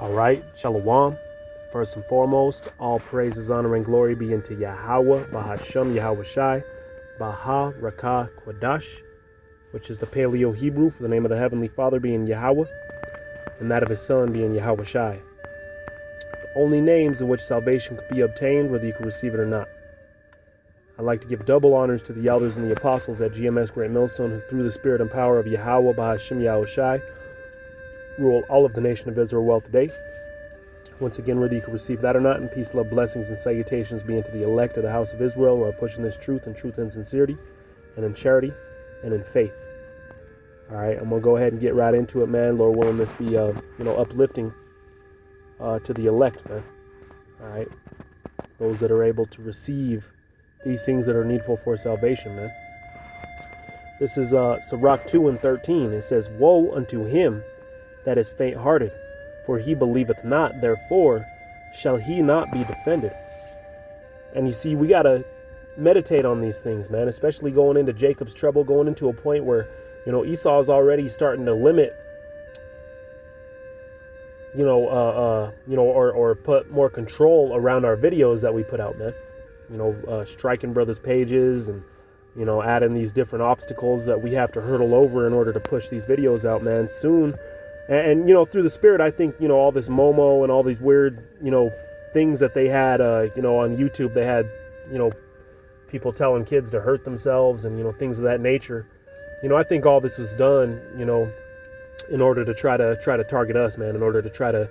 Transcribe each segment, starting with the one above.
All right, Shalom. First and foremost, all praises, honor, and glory be unto Yahweh, Bahashem, Yahweh Shai, Baha Rakah Quadash, which is the Paleo Hebrew for the name of the Heavenly Father being Yahweh, and that of His Son being Yahweh Shai. The only names in which salvation could be obtained, whether you can receive it or not. I'd like to give double honors to the elders and the apostles at GMS Great Millstone, who through the spirit and power of Yahweh, Bahashem, Yahweh Shai, rule all of the nation of Israel well today. Once again, whether you can receive that or not, and peace, love, blessings, and salutations be unto the elect of the house of Israel who are pushing this truth in sincerity, and in charity, and in faith. All right, I'm going to go ahead and get right into it, man. Lord willing, this be, uplifting to the elect, man. All right, those that are able to receive these things that are needful for salvation, man. This is Sirach 2:13. It says, "Woe unto him that is faint-hearted, for he believeth not, therefore shall he not be defended." And you see, we got to meditate on these things, man, especially going into Jacob's trouble, going into a point where, Esau is already starting to limit, or put more control around our videos that we put out, man. Striking brothers' pages and, adding these different obstacles that we have to hurdle over in order to push these videos out, man. Soon, and through the spirit, I think, all this Momo and all these weird, things that they had, on YouTube, they had, people telling kids to hurt themselves and, things of that nature. I think all this was done, in order to try to target us, man, in order to try to,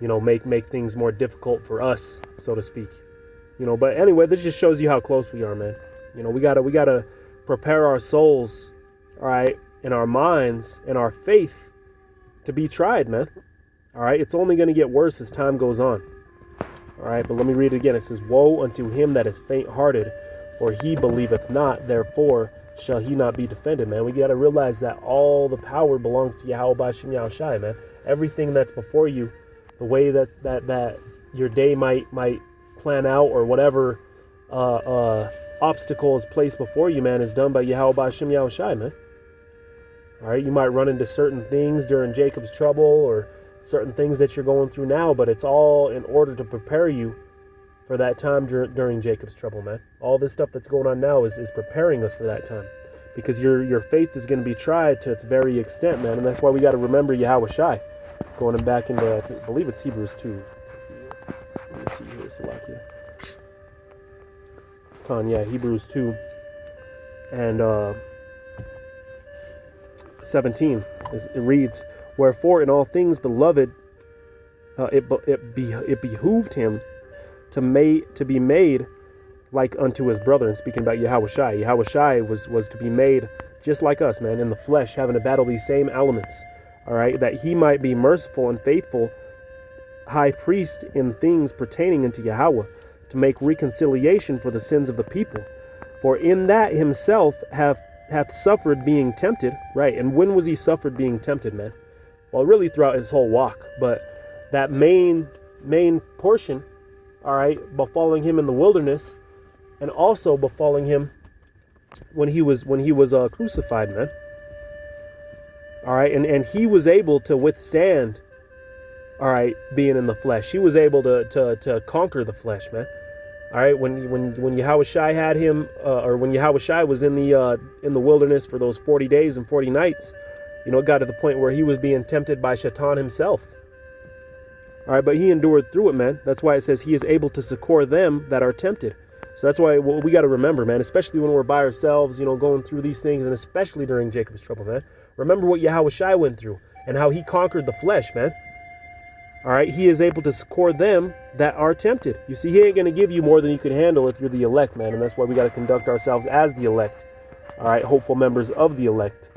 make things more difficult for us, so to speak. But anyway, this just shows you how close we are, man. We gotta prepare our souls, all right, and our minds and our faith to be tried, man. All right, it's only going to get worse as time goes on. All right, but let me read it again. It says, "Woe unto him that is faint-hearted, for he believeth not, therefore shall he not be defended," man. We got to realize that all the power belongs to Yahweh Bashem Yahweh Shai, man. Everything that's before you, the way that your day might plan out, or whatever obstacle is placed before you, man, is done by Yahweh Bashem Yahweh Shai, man. All right, you might run into certain things during Jacob's trouble, or certain things that you're going through now, but it's all in order to prepare you for that time during Jacob's trouble, man. All this stuff that's going on now is preparing us for that time, because your faith is going to be tried to its very extent, man, and that's why we got to remember Yahweh Shai. Going back into, I believe it's Hebrews 2. Let me see here, Salakia. Hebrews 2 and 17. It reads, "Wherefore in all things, beloved, it behooved him to be made like unto his brother." And speaking about Yahweh Shai, Yahweh Shai was to be made just like us, man, in the flesh, having to battle these same elements, all right, that he might be merciful and faithful high priest in things pertaining unto Yahweh, to make reconciliation for the sins of the people. For in that himself hath suffered being tempted, right? And when was he suffered being tempted, man? Well, really throughout his whole walk, but that main portion, all right, befalling him in the wilderness, and also befalling him when he was crucified, man. All right, and he was able to withstand, all right, being in the flesh. He was able to conquer the flesh, man. All right, when Yahweh Shai had him, or when Yahweh Shai was in the wilderness for those 40 days and 40 nights, it got to the point where he was being tempted by Shaitan himself. All right, but he endured through it, man. That's why it says he is able to succor them that are tempted. So that's why what we got to remember, man, especially when we're by ourselves, going through these things, and especially during Jacob's trouble, man. Remember what Yahweh Shai went through and how he conquered the flesh, man. All right, he is able to succor them that are tempted. You see, he ain't going to give you more than you can handle if you're the elect, man. And that's why we got to conduct ourselves as the elect. All right, hopeful members of the elect.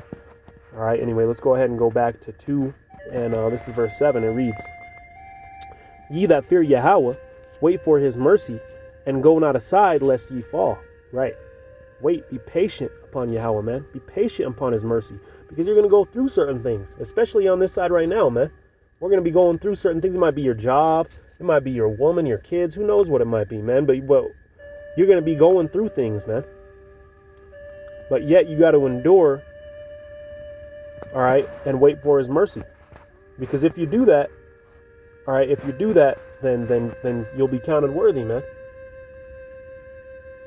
All right, anyway, let's go ahead and go back to 2. And this is verse 7. It reads, "Ye that fear Yahweh, wait for his mercy, and go not aside lest ye fall." Right. Wait, be patient upon Yahweh, man. Be patient upon his mercy. Because you're going to go through certain things, especially on this side right now, man. We're going to be going through certain things. It might be your job. It might be your woman, your kids. Who knows what it might be, man. But you're going to be going through things, man. But yet you got to endure, all right, and wait for his mercy. Because if you do that, All right, if you do that, then you'll be counted worthy, man.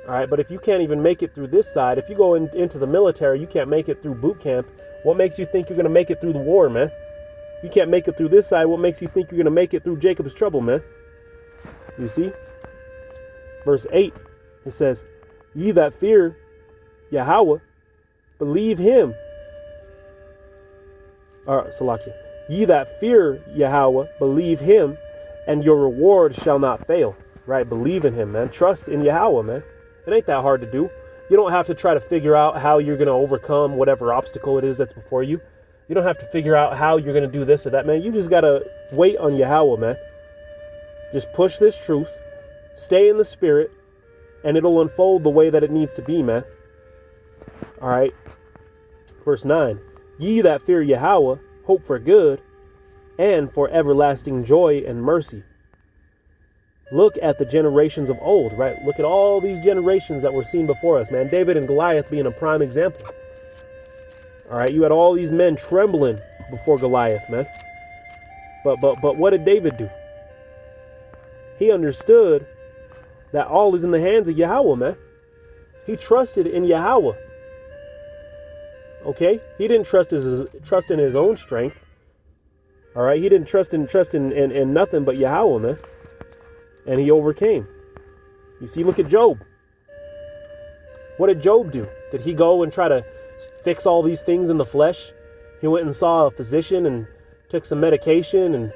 All right, but if you can't even make it through this side, if you go into the military, you can't make it through boot camp. What makes you think you're going to make it through the war, man? You can't make it through this side. What makes you think you're going to make it through Jacob's trouble, man? You see? Verse 8, it says, ye that fear Yahweh, believe him. Salakia. Ye that fear Yahweh, believe him, and your reward shall not fail. Right? Believe in him, man. Trust in Yahweh, man. It ain't that hard to do. You don't have to try to figure out how you're going to overcome whatever obstacle it is that's before you. You don't have to figure out how you're going to do this or that, man. You just got to wait on Yahweh, man. Just push this truth, stay in the spirit, and it'll unfold the way that it needs to be, man. All right. Verse 9. Ye that fear Yahweh, hope for good, and for everlasting joy and mercy. Look at the generations of old, right? Look at all these generations that were seen before us, man. David and Goliath being a prime example. All right, you had all these men trembling before Goliath, man. But what did David do? He understood that all is in the hands of Yahweh, man. He trusted in Yahweh. Okay? He didn't trust in his own strength. All right? He didn't trust in nothing but Yahweh, man. And he overcame. You see, look at Job. What did Job do? Did he go and try to fix all these things in the flesh? He went and saw a physician and took some medication and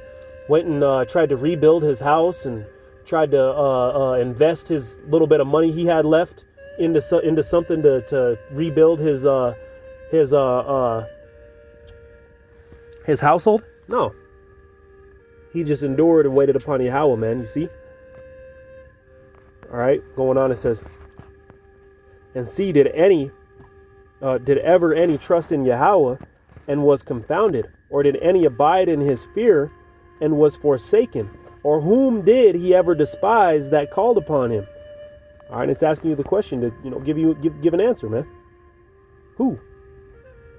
went and tried to rebuild his house and tried to invest his little bit of money he had left into something to rebuild his household? No. He just endured and waited upon Yahweh, man. You see? All right, going on, it says, and see, did ever any trust in Yahweh and was confounded? Or did any abide in his fear and was forsaken? Or whom did he ever despise that called upon him? All right, it's asking you the question to, give an answer, man. Who?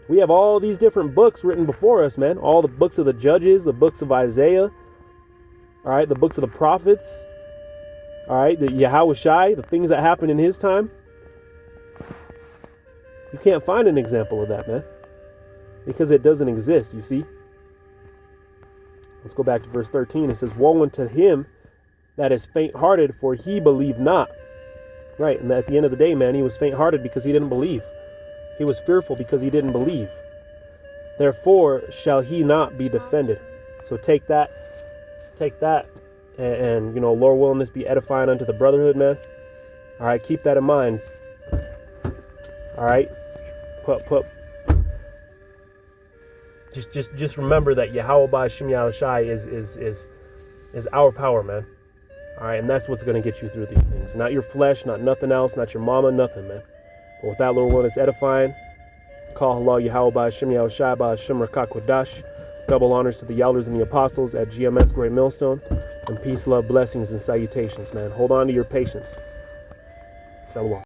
We have all these different books written before us, man. All the books of the judges, the books of Isaiah, all right, the books of the prophets, all right, the Yahushai, the things that happened in his time. You can't find an example of that, man, because it doesn't exist, you see. Let's go back to verse 13. It says, woe unto him that is faint-hearted, for he believed not. Right, and at the end of the day, man, he was faint-hearted because he didn't believe. He was fearful because he didn't believe. Therefore shall he not be defended. So take that, and Lord willing, this be edifying unto the brotherhood, man. All right, keep that in mind. All right, just remember that Yahweh Ba'Shem Yahushai is our power, man. All right, and that's what's going to get you through these things. Not your flesh, not nothing else, not your mama, nothing, man. But with that, Lord willing, it's edifying. Call halal Yahweh Ba'Shem Yahushai Ba'Shem Rakak Wadash. Double honors to the elders and the apostles at GMS Great Millstone. And peace, love, blessings, and salutations, man. Hold on to your patience. Shalom.